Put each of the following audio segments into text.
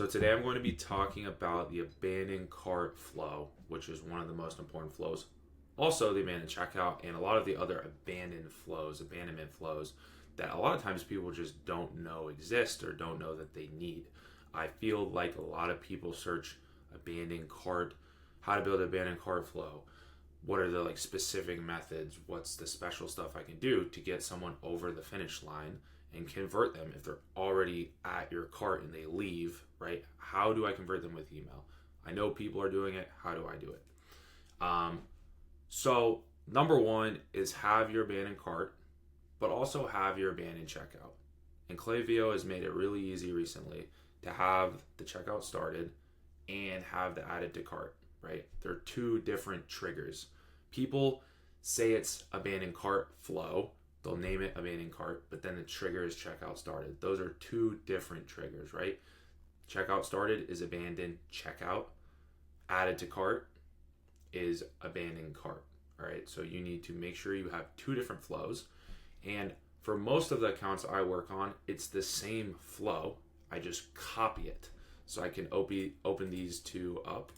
So today I'm going to be talking about the abandoned cart flow, which is one of the most important flows. Also, the abandoned checkout and a lot of the other abandonment flows that a lot of times people just don't know exist or don't know that they need. I feel like a lot of people search abandoned cart, how to build an abandoned cart flow. What are the specific methods? What's the special stuff I can do to get someone over the finish line and convert them if they're already at your cart and they leave, right? How do I convert them with email? I know people are doing it. How do I do it? So number one is have your abandoned cart, but also have your abandoned checkout. And Klaviyo has made it really easy recently to have the checkout started and have the added to cart, right? They're two different triggers. People say it's abandoned cart flow. They'll name it abandoned cart, but then the trigger is checkout started. Those are two different triggers, right? Checkout started is abandoned checkout. Added to cart is abandoned cart. All right, so you need to make sure you have two different flows. And for most of the accounts I work on, it's the same flow. I just copy it. So I can open these two up,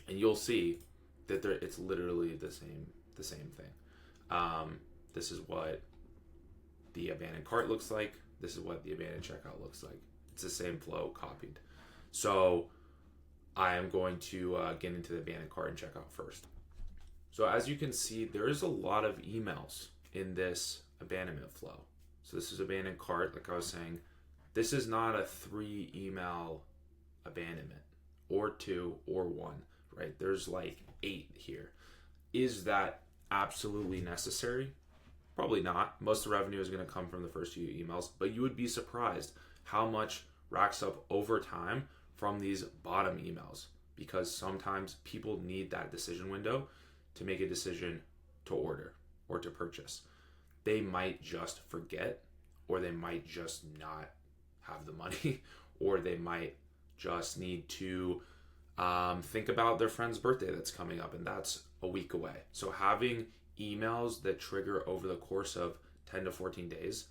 and you'll see that it's literally the same thing. This is what the abandoned cart looks like. This is what the abandoned checkout looks like. It's the same flow copied. So I am going to get into the abandoned cart and checkout first. So as you can see, there is a lot of emails in this abandonment flow. So this is abandoned cart, like I was saying. This is not a 3 email abandonment or 2 or 1, right? There's 8 here. Is that absolutely necessary? Probably not. Most of the revenue is going to come from the first few emails, but you would be surprised how much racks up over time from these bottom emails, because sometimes people need that decision window to make a decision to order or to purchase. They might just forget, or they might just not have the money, or they might just need to think about their friend's birthday that's coming up, and that's a week away. So having emails that trigger over the course of 10 to 14 days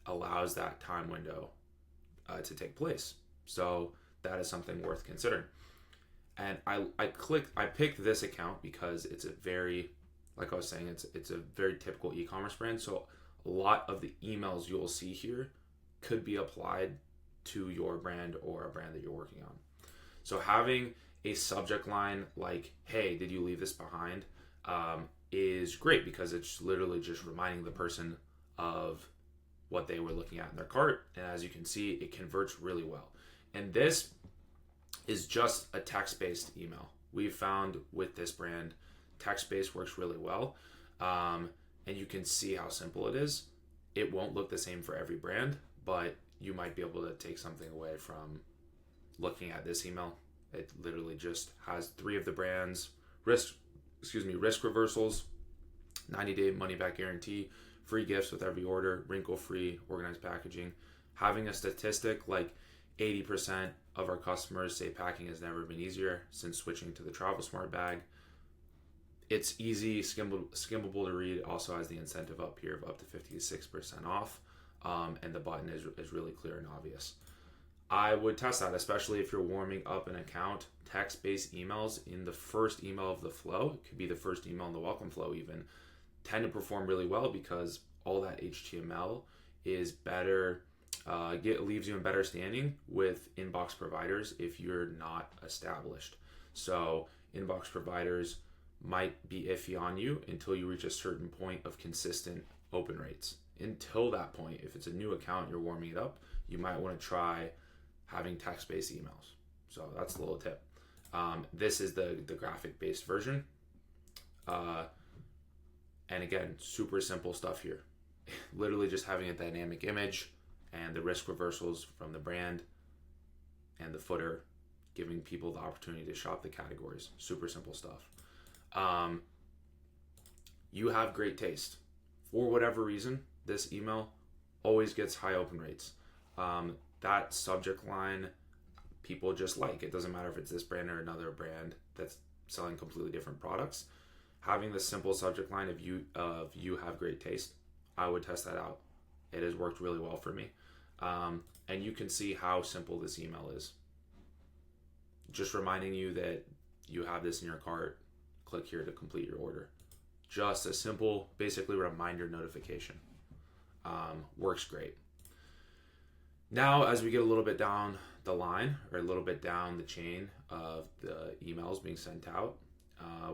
allows that time window to take place. So that is something worth considering. And I picked this account because it's a very, like I was saying, it's a very typical e-commerce brand. So a lot of the emails you'll see here could be applied to your brand or a brand that you're working on. So having a subject line like, hey, did you leave this behind? Is great, because it's literally just reminding the person of what they were looking at in their cart. And as you can see, it converts really well. And this is just a text-based email. We've found with this brand, text-based works really well. And you can see how simple it is. It won't look the same for every brand, but you might be able to take something away from looking at this email. It literally just has 3 of the brands, risk reversals, 90-day money-back guarantee, free gifts with every order, wrinkle-free, organized packaging. Having a statistic like 80% of our customers say packing has never been easier since switching to the Travel Smart bag. It's easy, skimmable to read. It also has the incentive up here of up to 56% off, and the button is really clear and obvious. I would test that, especially if you're warming up an account. Text-based emails in the first email of the flow, it could be the first email in the welcome flow even, tend to perform really well because all that HTML is better, leaves you in better standing with inbox providers if you're not established. So inbox providers might be iffy on you until you reach a certain point of consistent open rates. Until that point, if it's a new account, you're warming it up, you might want to try having text-based emails. So that's a little tip. This is the graphic-based version. And again, super simple stuff here. Literally just having a dynamic image and the risk reversals from the brand and the footer, giving people the opportunity to shop the categories. Super simple stuff. You have great taste. For whatever reason, this email always gets high open rates. That subject line, people just like. It doesn't matter if it's this brand or another brand that's selling completely different products. Having the simple subject line of you have great taste, I would test that out. It has worked really well for me. And you can see how simple this email is. Just reminding you that you have this in your cart. Click here to complete your order. Just a simple, basically reminder notification. Works great. Now, as we get a little bit down the line, or a little bit down the chain of the emails being sent out,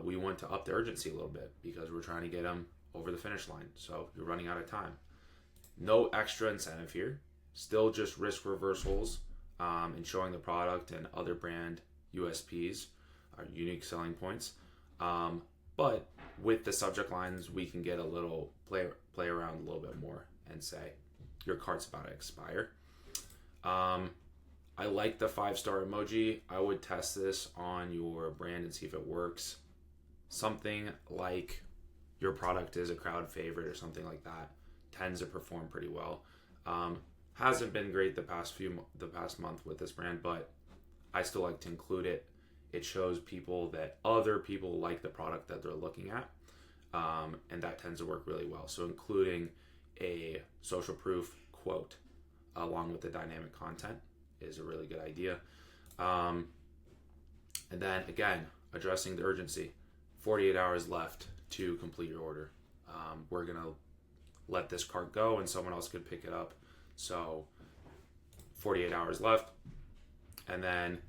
we want to up the urgency a little bit because we're trying to get them over the finish line. So you're running out of time. No extra incentive here. Still just risk reversals and showing the product and other brand USPs, our unique selling points. But with the subject lines, we can get a little play around a little bit more and say your cart's about to expire. I like the 5-star emoji. I would test this on your brand and see if it works. Something like your product is a crowd favorite or something like that tends to perform pretty well. Hasn't been great the past month with this brand, but I still like to include it. It shows people that other people like the product that they're looking at, and that tends to work really well. So including a social proof quote along with the dynamic content is a really good idea. And then again, addressing the urgency. 48 hours left to complete your order. We're gonna let this cart go and someone else could pick it up. So 48 hours left, and then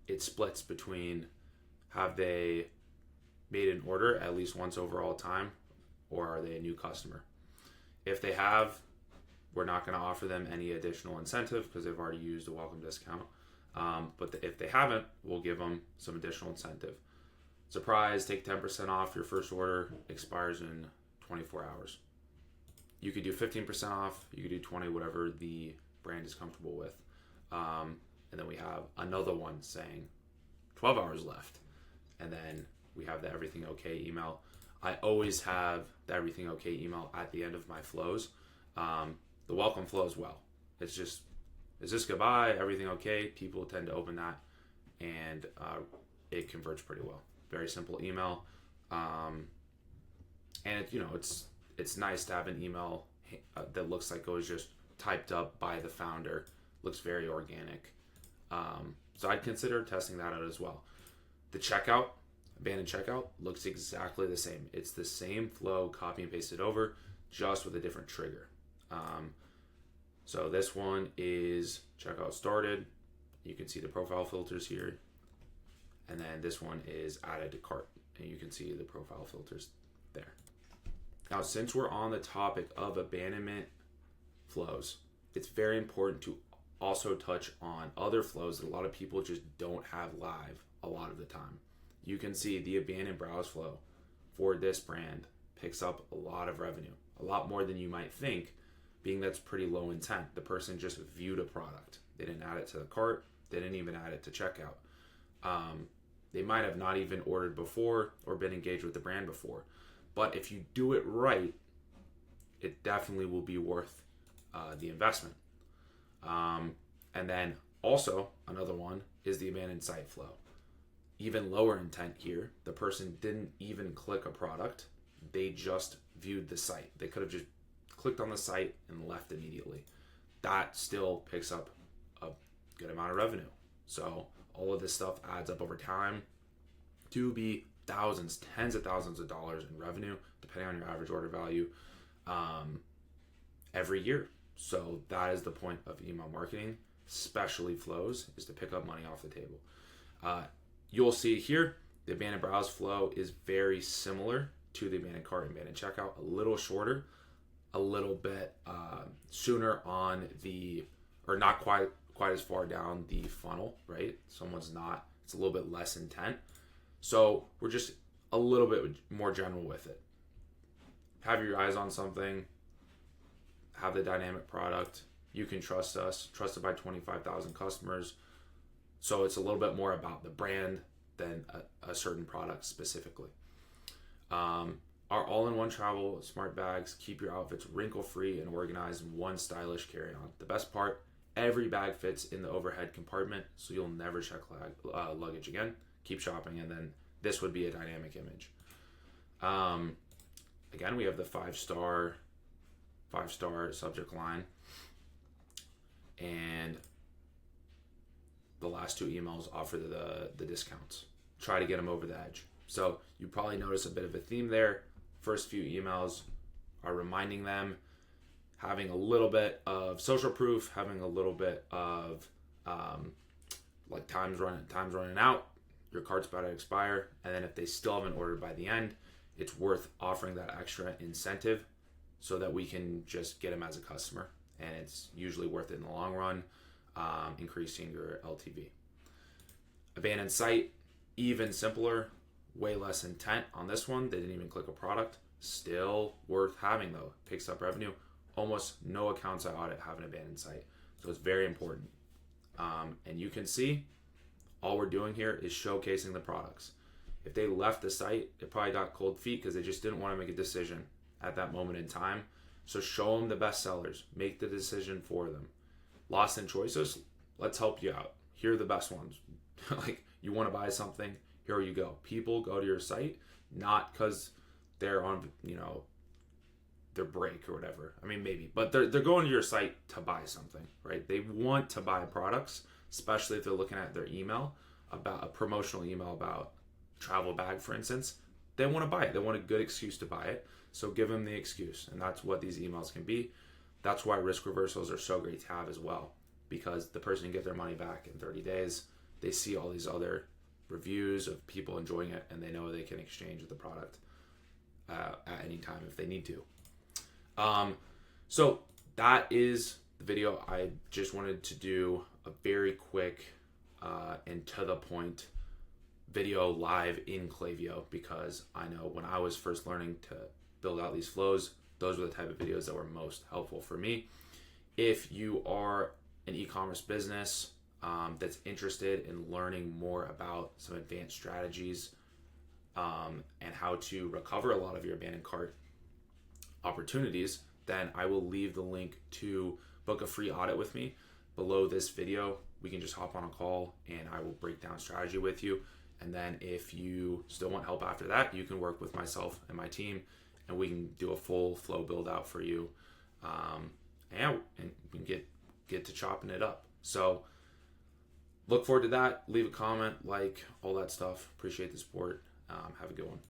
it splits between have they made an order at least once over all time, or are they a new customer? If they have, we're not going to offer them any additional incentive because they've already used a welcome discount. But if they haven't, we'll give them some additional incentive. Surprise, take 10% off your first order, expires in 24 hours. You could do 15% off, you could do 20, whatever the brand is comfortable with. And then we have another one saying 12 hours left. And then we have the everything okay email. I always have the everything okay email at the end of my flows. The welcome flows well. It's just, is this goodbye? Everything okay? People tend to open that, and it converts pretty well. Very simple email. And it's nice to have an email that looks like it was just typed up by the founder. Looks very organic. So I'd consider testing that out as well. The checkout, abandoned checkout, looks exactly the same. It's the same flow, copy and paste it over, just with a different trigger. So this one is checkout started. You can see the profile filters here. And then this one is added to cart, and you can see the profile filters there. Now, since we're on the topic of abandonment flows, it's very important to also touch on other flows that a lot of people just don't have live a lot of the time. You can see the abandoned browse flow for this brand picks up a lot of revenue, a lot more than you might think, being that's pretty low intent. The person just viewed a product. They didn't add it to the cart. They didn't even add it to checkout. They might have not even ordered before or been engaged with the brand before. But if you do it right, it definitely will be worth the investment. And then also another one is the abandoned site flow. Even lower intent here. The person didn't even click a product. They just viewed the site. They could have just clicked on the site and left immediately. That still picks up a good amount of revenue. So all of this stuff adds up over time to be thousands, tens of thousands of dollars in revenue, depending on your average order value, every year. So that is the point of email marketing, especially flows, is to pick up money off the table. You'll see here, the abandoned browse flow is very similar to the abandoned cart and abandoned checkout, a little shorter, a little bit sooner on the, or not quite as far down the funnel, right? It's a little bit less intent. So we're just a little bit more general with it. Have your eyes on something, have the dynamic product. You can trust us, trusted by 25,000 customers. So it's a little bit more about the brand than a certain product specifically. Our all-in-one travel smart bags keep your outfits wrinkle-free and organized in one stylish carry-on. The best part, every bag fits in the overhead compartment, so you'll never check luggage again. Keep shopping, and then this would be a dynamic image. Again, we have the five-star subject line. and the last two emails offer the discounts. Try to get them over the edge. So you probably notice a bit of a theme there. First few emails are reminding them, having a little bit of social proof, having a little bit of like time's running out, your cart's about to expire, and then if they still haven't ordered by the end, it's worth offering that extra incentive so that we can just get them as a customer, and it's usually worth it in the long run, increasing your LTV. Abandoned site, even simpler, way less intent on this one. They didn't even click a product. Still worth having though. Picks up revenue. Almost no accounts I audit have an abandoned site, so it's very important. And you can see all we're doing here is showcasing the products. If they left the site, they probably got cold feet because they just didn't want to make a decision at that moment in time. So show them the best sellers. Make the decision for them. Lost in choices, let's help you out. Here are the best ones. Like, you want to buy something, here you go. People go to your site not because they're on, their break or whatever. I mean, maybe, but they're going to your site to buy something, right? They want to buy products, especially if they're looking at their email, about a promotional email about travel bag, for instance. They want to buy it. They want a good excuse to buy it. So give them the excuse, and that's what these emails can be. That's why risk reversals are so great to have as well, because the person can get their money back in 30 days. They see all these other reviews of people enjoying it, and they know they can exchange the product at any time if they need to. So that is the video. I just wanted to do a very quick and to the point video live in Klaviyo, because I know when I was first learning to build out these flows, those were the type of videos that were most helpful for me. If you are an e-commerce business that's interested in learning more about some advanced strategies and how to recover a lot of your abandoned cart opportunities, then I will leave the link to book a free audit with me below this video. We can just hop on a call and I will break down strategy with you. And then if you still want help after that, you can work with myself and my team, and we can do a full flow build out for you. And we can get to chopping it up. So look forward to that. Leave a comment, like, all that stuff. Appreciate the support. Have a good one.